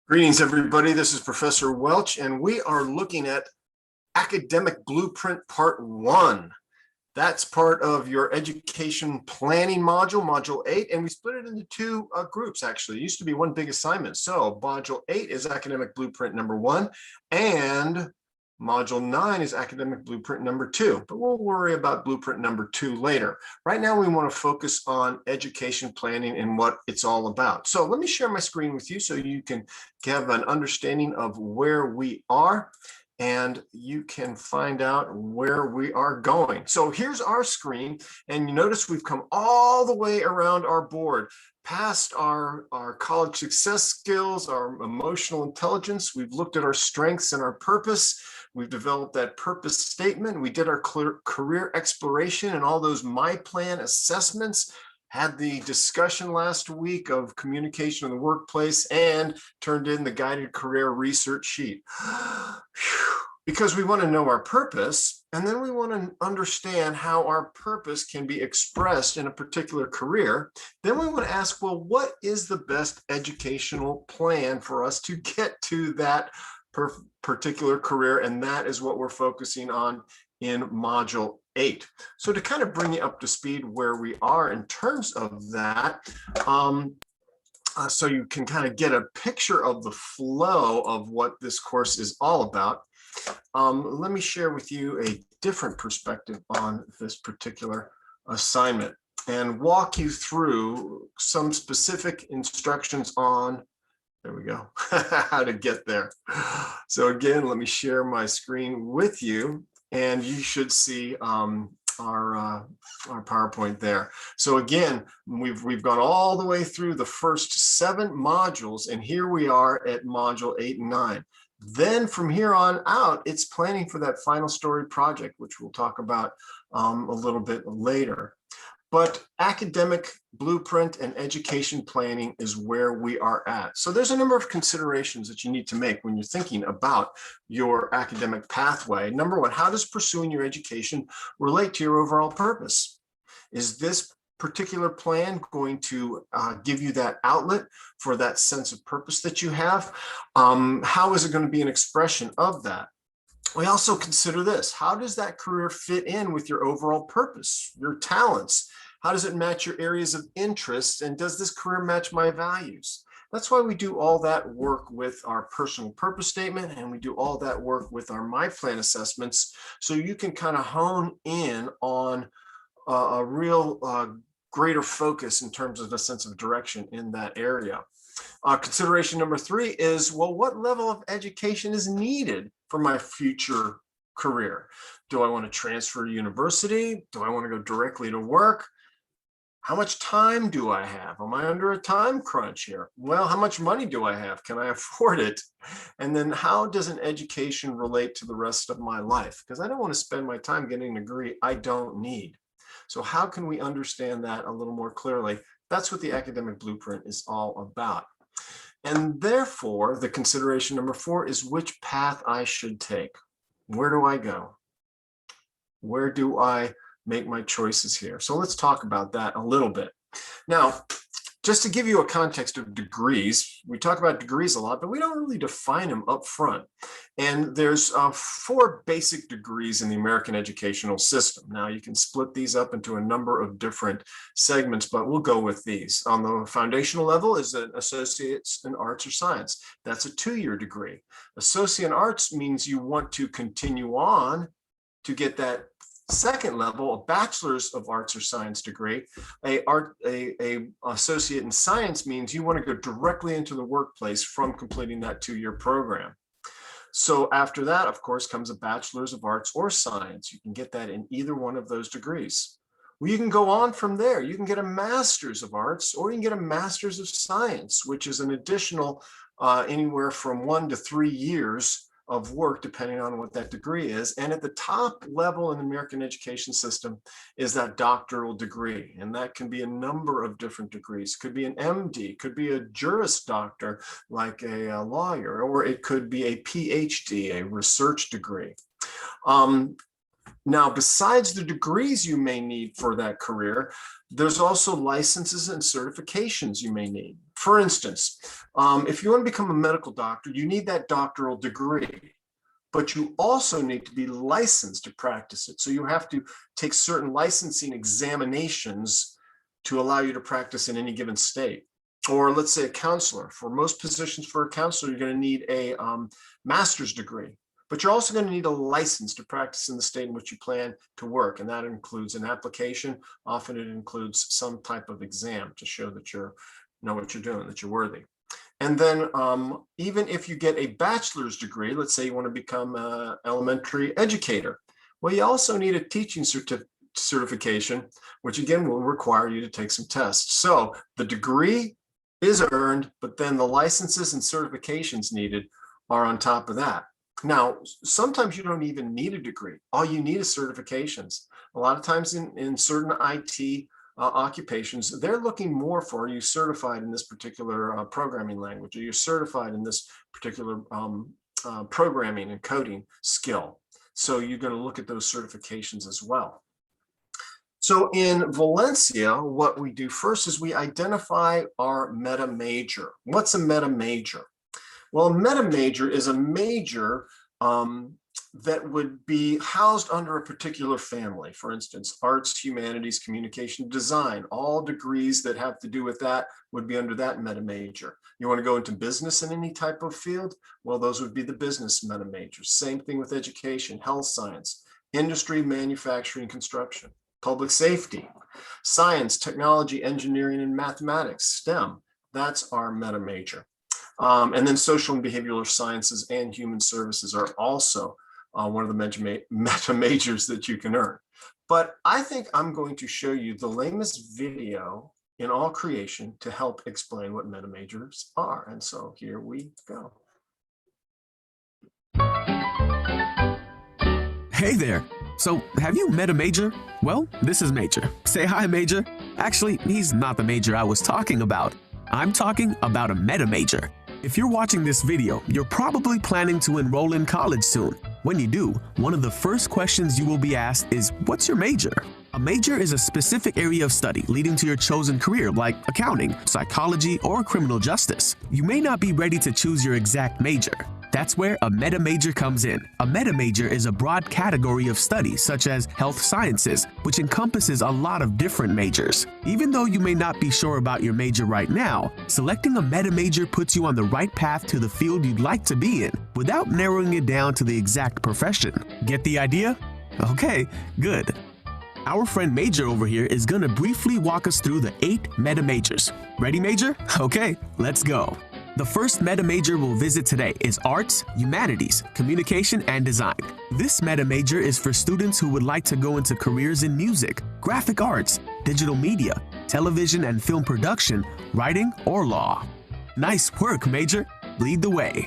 Greetings, everybody. This is Professor Welch, and we are looking at Academic Blueprint Part 1. That's part of your education planning module, Module 8, and we split it into two groups, actually. It used to be one big assignment. So Module 8 is Academic Blueprint number 1, and Module 9 is Academic Blueprint number 2, but we'll worry about Blueprint number 2 later. Right now, we want to focus on education planning and what it's all about. So let me share my screen with you so you can have an understanding of where we are and you can find out where we are going. So here's our screen, and you notice we've come all the way around our board, past our college success skills, our emotional intelligence. We've looked at our strengths and our purpose. We've developed that purpose statement. We did our career exploration and all those My Plan assessments, had the discussion last week of communication in the workplace, and turned in the guided career research sheet. Because we want to know our purpose, and then we want to understand how our purpose can be expressed in a particular career. Then we want to ask, well, what is the best educational plan for us to get to that particular career? And that is what we're focusing on in Module 8. So to kind of bring you up to speed where we are in terms of that, so you can kind of get a picture of the flow of what this course is all about. Let me share with you a different perspective on this particular assignment and walk you through some specific instructions on, there we go, how to get there. So again, let me share my screen with you, and you should see our PowerPoint there. So again, we've gone all the way through the first 7 modules, and here we are at Module 8 and 9. Then from here on out, it's planning for that final story project, which we'll talk about a little bit later. But academic blueprint and education planning is where we are at. So there's a number of considerations that you need to make when you're thinking about your academic pathway. Number one, how does pursuing your education relate to your overall purpose? Is this particular plan going to give you that outlet for that sense of purpose that you have? How is it going to be an expression of that? We also consider this. How does that career fit in with your overall purpose, your talents? How does it match your areas of interest? And does this career match my values? That's why we do all that work with our personal purpose statement, and we do all that work with our My Plan assessments, so you can kind of hone in on a real greater focus in terms of a sense of direction in that area. Consideration number 3 is, well, what level of education is needed for my future career? Do I want to transfer to university? Do I want to go directly to work? How much time do I have? Am I under a time crunch here? Well, how much money do I have? Can I afford it? And then how does an education relate to the rest of my life? Because I don't want to spend my time getting a degree I don't need. So how can we understand that a little more clearly? That's what the academic blueprint is all about. And therefore, the consideration number 4 is which path I should take. Where do I go? Where do I make my choices here? So let's talk about that a little bit. Now, just to give you a context of degrees, we talk about degrees a lot, but we don't really define them up front. And there's 4 basic degrees in the American educational system. Now, you can split these up into a number of different segments, but we'll go with these. On the foundational level is an Associate's in Arts or Science. That's a 2-year degree. Associate in Arts means you want to continue on to get that second level, a Bachelor's of Arts or Science degree. A Associate in Science means you want to go directly into the workplace from completing that 2-year program. So after that, of course, comes a Bachelor's of Arts or Science. You can get that in either one of those degrees. Well, you can go on from there. You can get a Master's of Arts, or you can get a Master's of Science, which is an additional anywhere from 1 to 3 years of work, depending on what that degree is. And at the top level in the American education system is that doctoral degree. And that can be a number of different degrees. Could be an MD, could be a Juris Doctor, like a lawyer, or it could be a PhD, a research degree. Now, besides the degrees you may need for that career, there's also licenses and certifications you may need. For instance, if you want to become a medical doctor, you need that doctoral degree, but you also need to be licensed to practice it. So you have to take certain licensing examinations to allow you to practice in any given state. Or let's say a counselor. For most positions for a counselor, you're going to need a master's degree, but you're also going to need a license to practice in the state in which you plan to work. And that includes an application. Often it includes some type of exam to show that you know what you're doing, that you're worthy. And then even if you get a bachelor's degree, let's say you want to become an elementary educator, well, you also need a teaching certification, which again will require you to take some tests. So the degree is earned, but then the licenses and certifications needed are on top of that. Now, sometimes you don't even need a degree. All you need is certifications. A lot of times in certain IT occupations, they're looking more for, are you certified in this particular programming language? Are you certified in this particular programming and coding skill? So you're going to look at those certifications as well. So in Valencia, what we do first is we identify our meta major. What's a meta major? Well, a meta major is a major that would be housed under a particular family. For instance, arts, humanities, communication, design, all degrees that have to do with that would be under that meta major. You want to go into business in any type of field? Well, those would be the business meta majors. Same thing with education, health science, industry, manufacturing, construction, public safety, science, technology, engineering, and mathematics, STEM. That's our meta major. And then social and behavioral sciences and human services are also one of the meta majors that you can earn. But I think I'm going to show you the lamest video in all creation to help explain what meta majors are. And so here we go. Hey there. So, have you met a major? Well, this is Major. Say hi, Major. Actually, he's not the major I was talking about. I'm talking about a meta major. If you're watching this video, you're probably planning to enroll in college soon. When you do, one of the first questions you will be asked is, what's your major? A major is a specific area of study leading to your chosen career, like accounting, psychology, or criminal justice. You may not be ready to choose your exact major. That's where a meta major comes in. A meta major is a broad category of study such as health sciences, which encompasses a lot of different majors. Even though you may not be sure about your major right now, selecting a meta major puts you on the right path to the field you'd like to be in without narrowing it down to the exact profession. Get the idea? Okay, good. Our friend Major over here is gonna briefly walk us through the 8 meta majors. Ready, Major? Okay, let's go. The first meta major we'll visit today is Arts, Humanities, Communication, and Design. This meta major is for students who would like to go into careers in music, graphic arts, digital media, television and film production, writing, or law. Nice work, Major. Lead the way.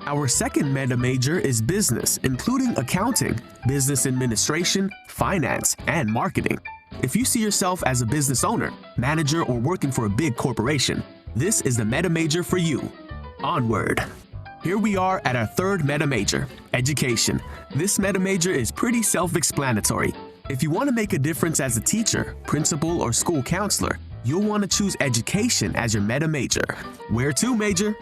Our second meta major is Business, including accounting, business administration, finance, and marketing. If you see yourself as a business owner, manager, or working for a big corporation, this is the meta major for you. Onward. Here we are at our third meta major, Education. This meta major is pretty self-explanatory. If you want to make a difference as a teacher, principal, or school counselor, you'll want to choose Education as your meta major. Where to, Major?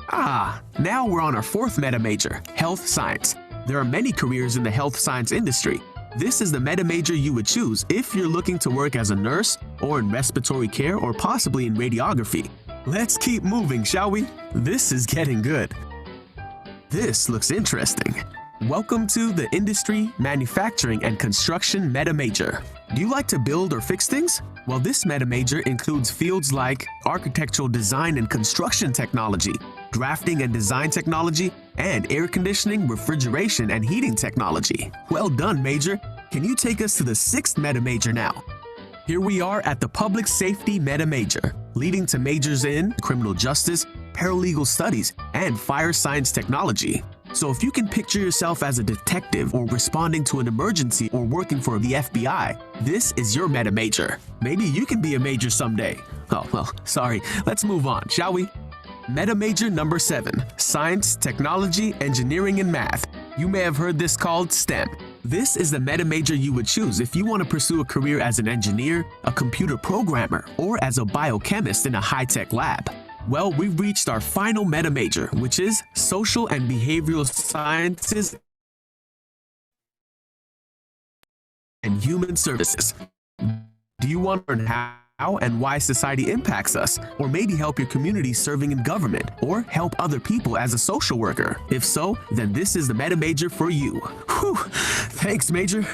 Now we're on our fourth meta major, Health Science. There are many careers in the health science industry. This is the meta major you would choose if you're looking to work as a nurse or in respiratory care or possibly in radiography. Let's keep moving, shall we? This is getting good. This looks interesting. Welcome to the Industry, Manufacturing, and Construction meta major. Do you like to build or fix things? Well, this meta major includes fields like architectural design and construction technology, drafting and design technology, and air conditioning, refrigeration, and heating technology. Well done, Major. Can you take us to the sixth meta major now? Here we are at the Public Safety meta major, leading to majors in criminal justice, paralegal studies, and fire science technology. So if you can picture yourself as a detective or responding to an emergency or working for the FBI, this is your meta major. Maybe you can be a major someday. Oh, well, sorry. Let's move on, shall we? Meta major number 7, Science, Technology, Engineering, and Math. You may have heard this called STEM. This is the meta major you would choose if you want to pursue a career as an engineer, a computer programmer, or as a biochemist in a high-tech lab. Well, we've reached our final meta major, which is Social and Behavioral Sciences and Human Services. Do you want to learn how and why society impacts us, or maybe help your community serving in government, or help other people as a social worker? If so, then this is the meta major for you. Whew, thanks, Major.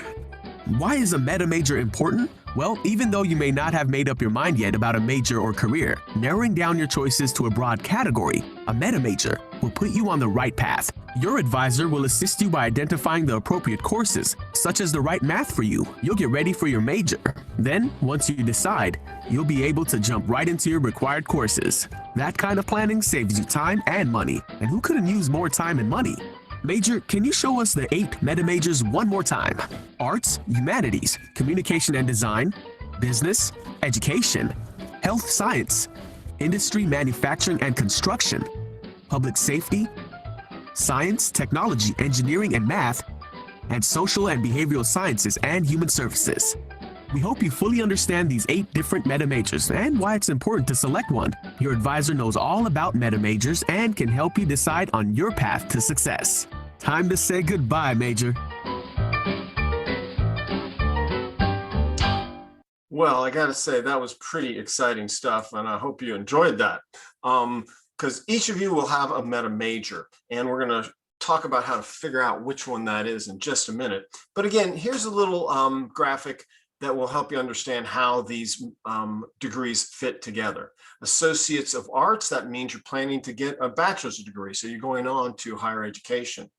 Why is a meta major important? Well, even though you may not have made up your mind yet about a major or career, narrowing down your choices to a broad category, a meta major, will put you on the right path. Your advisor will assist you by identifying the appropriate courses, such as the right math for you. You'll get ready for your major. Then, once you decide, you'll be able to jump right into your required courses. That kind of planning saves you time and money, and who couldn't use more time and money? Major, can you show us the 8 meta majors one more time? Arts, humanities, communication and design, business, education, health science, industry, manufacturing and construction, public safety, science, technology, engineering and math, and social and behavioral sciences and human services. We hope you fully understand these 8 different meta majors and why it's important to select one. Your advisor knows all about meta majors and can help you decide on your path to success. Time to say goodbye, Major. Well, I got to say that was pretty exciting stuff, and I hope you enjoyed that. Because each of you will have a meta major, and we're going to talk about how to figure out which one that is in just a minute. But again, here's a little graphic that will help you understand how these degrees fit together. Associates of Arts, that means you're planning to get a bachelor's degree, so you're going on to higher education.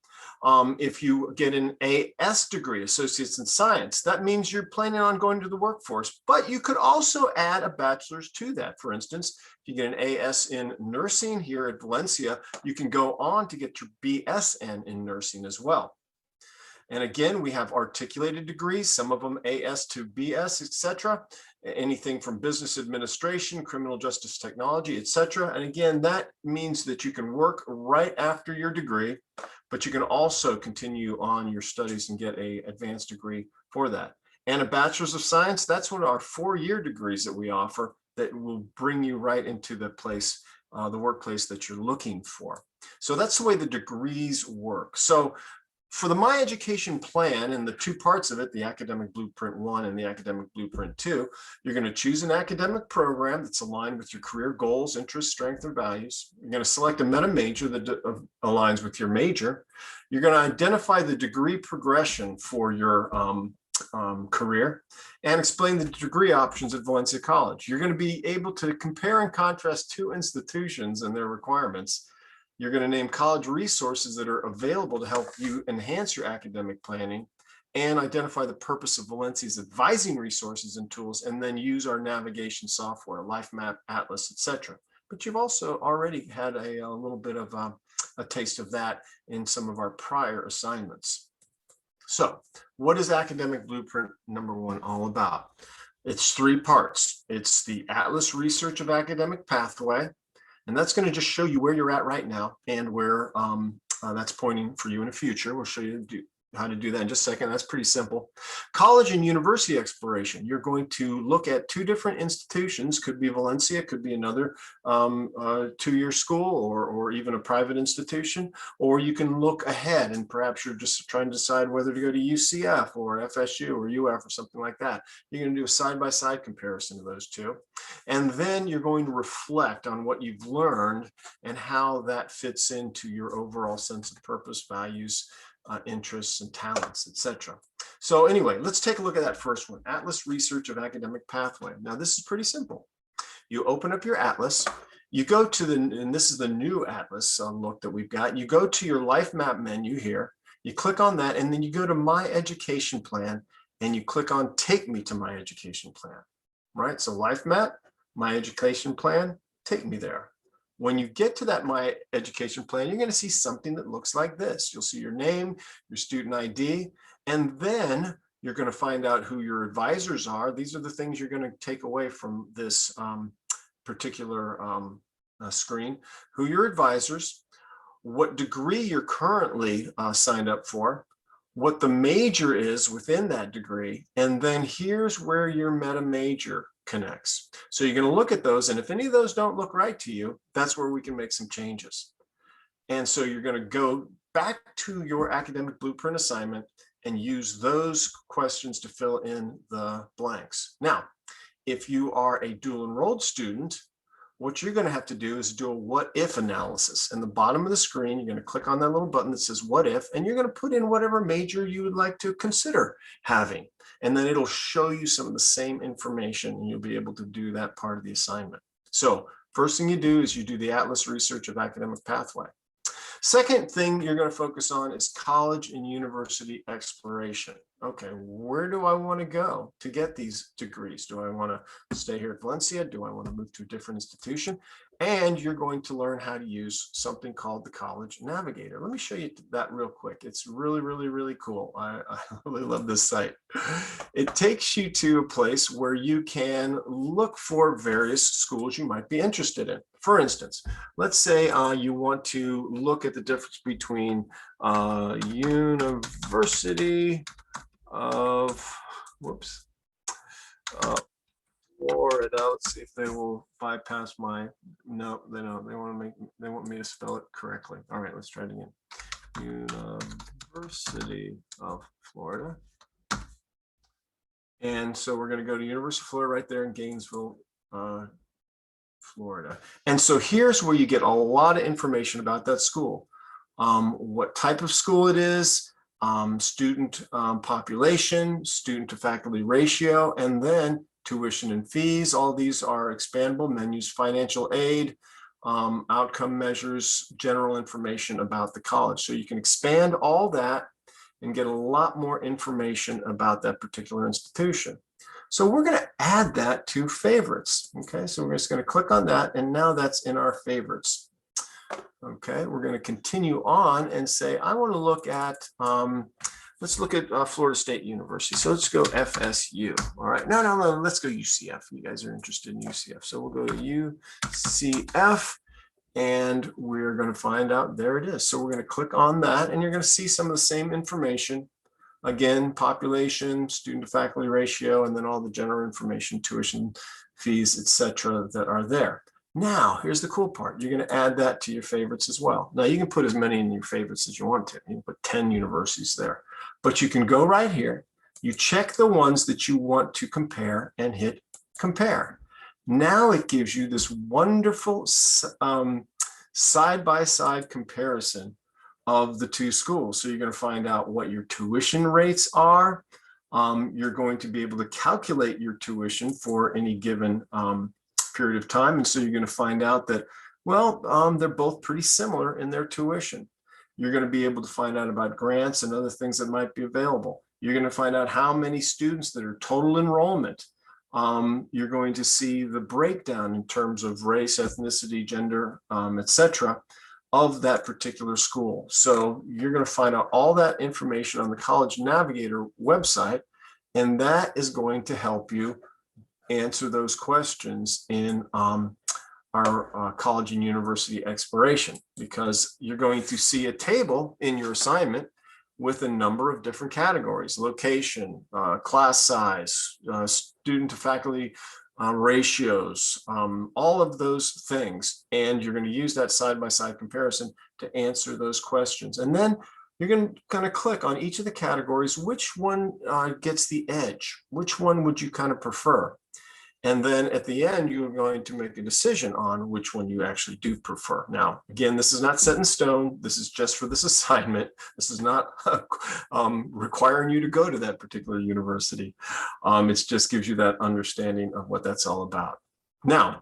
If you get an AS degree, Associates in Science, that means you're planning on going to the workforce, but you could also add a bachelor's to that. For instance, if you get an AS in Nursing here at Valencia, you can go on to get your BSN in Nursing as well. And again, we have articulated degrees, some of them AS to BS, etc. Anything from business administration, criminal justice technology, etc. And again, that means that you can work right after your degree, but you can also continue on your studies and get an advanced degree for that. And a bachelor's of science, that's one of our 4-year degrees that we offer that will bring you right into the place, the workplace that you're looking for. So that's the way the degrees work. So for the My Education Plan and the 2 parts of it, the Academic Blueprint 1 and the Academic Blueprint 2, you're going to choose an academic program that's aligned with your career goals, interests, strengths, and values. You're going to select a meta major that aligns with your major. You're going to identify the degree progression for your career and explain the degree options at Valencia College. You're going to be able to compare and contrast 2 institutions and their requirements. You're going to name college resources that are available to help you enhance your academic planning and identify the purpose of Valencia's advising resources and tools, and then use our navigation software, LifeMap, Atlas, etc. But you've also already had a little bit of a taste of that in some of our prior assignments. So what is Academic Blueprint number 1 all about? It's 3 parts. It's the Atlas Research of Academic Pathway, and that's going to just show you where you're at right now and where that's pointing for you in the future. We'll show you how to do that in just a second. That's pretty simple. College and university exploration. You're going to look at 2 different institutions. Could be Valencia, could be another 2-year school, or even a private institution. Or you can look ahead and perhaps you're just trying to decide whether to go to UCF or FSU or UF or something like that. You're going to do a side-by-side comparison of those 2. And then you're going to reflect on what you've learned and how that fits into your overall sense of purpose, values, interests and talents, etc. So anyway, let's take a look at that first one, Atlas Research of Academic Pathway. Now this is pretty simple. You open up your Atlas, you go to and this is the new Atlas look that we've got. You go to your LifeMap menu here, you click on that, and then you go to My Education Plan, and you click on Take Me to My Education Plan, right? So LifeMap, My Education Plan, take me there. When you get to that My Education Plan, you're going to see something that looks like this. You'll see your name, your student ID, and then you're going to find out who your advisors are. These are the things you're going to take away from this particular screen. Who your advisors, what degree you're currently signed up for, what the major is within that degree, and then here's where your meta major connects. So you're going to look at those, and if any of those don't look right to you, that's where we can make some changes. And so you're going to go back to your academic blueprint assignment and use those questions to fill in the blanks. Now, if you are a dual enrolled student, what you're going to have to do is do a what if analysis. In the bottom of the screen, you're going to click on that little button that says what if, and you're going to put in whatever major you would like to consider having. And then it'll show you some of the same information, and you'll be able to do that part of the assignment. So first thing you do is you do the Atlas Research of Academic Pathway. Second thing you're going to focus on is college and university exploration. Okay, where do I want to go to get these degrees? Do I want to stay here at Valencia? Do I want to move to a different institution? And you're going to learn how to use something called the College Navigator. Let me show you that real quick. It's really, really, really cool. I really love this site. It takes you to a place where you can look for various schools you might be interested in. For instance, let's say you want to look at the difference between University of, Florida. Let's see if they will bypass my, no, they don't. They want me to spell it correctly. All right, let's try it again. University of Florida. And so we're going to go to University of Florida right there in Gainesville, Florida. And so here's where you get a lot of information about that school. What type of school it is, student population, student to faculty ratio, and then tuition and fees. All these are expandable menus, financial aid, outcome measures, general information about the college. So you can expand all that and get a lot more information about that particular institution. So we're going to add that to favorites. Okay, so we're just going to click on that, and now that's in our favorites. Okay, we're going to continue on and say, I want to look at, let's look at Florida State University. So let's go FSU. All right, no, let's go UCF. You guys are interested in UCF. So we'll go to UCF, and we're going to find out, there it is. So we're going to click on that, and you're going to see some of the same information. Again, population, student to faculty ratio, and then all the general information, tuition, fees, etc., that are there. Now, here's the cool part. You're going to add that to your favorites as well. Now, you can put as many in your favorites as you want to. You can put 10 universities there. But you can go right here. You check the ones that you want to compare and hit compare. Now it gives you this wonderful side-by-side comparison of the two schools. So you're going to find out what your tuition rates are. You're going to be able to calculate your tuition for any given period of time. And so you're going to find out that, well, they're both pretty similar in their tuition. You're going to be able to find out about grants and other things that might be available. You're going to find out how many students that are total enrollment. You're going to see the breakdown in terms of race, ethnicity, gender, etc., of that particular school. So you're going to find out all that information on the College Navigator website, and that is going to help you answer those questions in our college and university exploration, because you're going to see a table in your assignment with a number of different categories: location, class size, student to faculty ratios, all of those things. And you're going to use that side-by-side comparison to answer those questions. And then you're going to kind of click on each of the categories, which one gets the edge, which one would you kind of prefer? And then at the end, you're going to make a decision on which one you actually do prefer. Now, again, this is not set in stone. This is just for this assignment. This is not requiring you to go to that particular university. It just gives you that understanding of what that's all about. Now,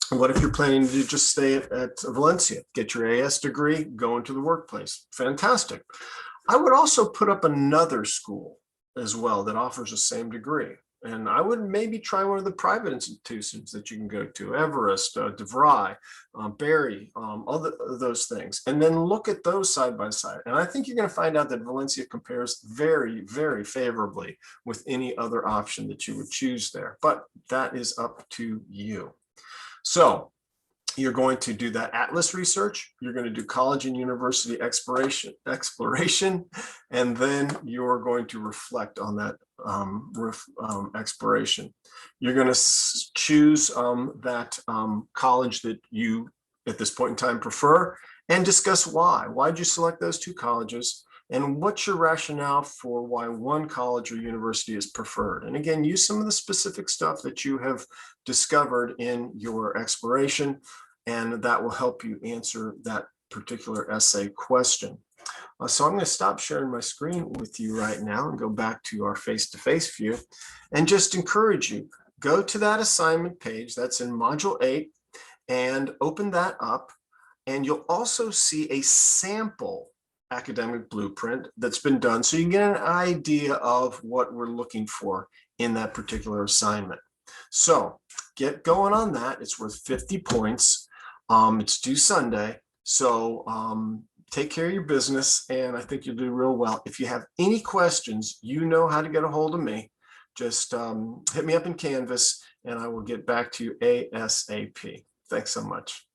what if you're planning to just stay at Valencia, get your AS degree, go into the workplace? Fantastic. I would also put up another school as well that offers the same degree. And I would maybe try one of the private institutions that you can go to: Everest, DeVry, Barry, all those things. And then look at those side by side. And I think you're going to find out that Valencia compares very, very favorably with any other option that you would choose there. But that is up to you. So You're going to do that Atlas research. You're going to do college and university exploration, and then you're going to reflect on that exploration. You're going to choose that college that you, at this point in time, prefer, and discuss why. Why did you select those two colleges? And what's your rationale for why one college or university is preferred? And again, use some of the specific stuff that you have discovered in your exploration, and that will help you answer that particular essay question. So I'm going to stop sharing my screen with you right now and go back to our face-to-face view and just encourage you, go to that assignment page that's in Module 8 and open that up, and you'll also see a sample academic blueprint that's been done so you can get an idea of what we're looking for in that particular assignment. So get going on that. It's worth 50 points. It's due Sunday. So take care of your business, and I think you'll do real well. If you have any questions, you know how to get a hold of me. Just hit me up in Canvas, and I will get back to you ASAP. Thanks so much.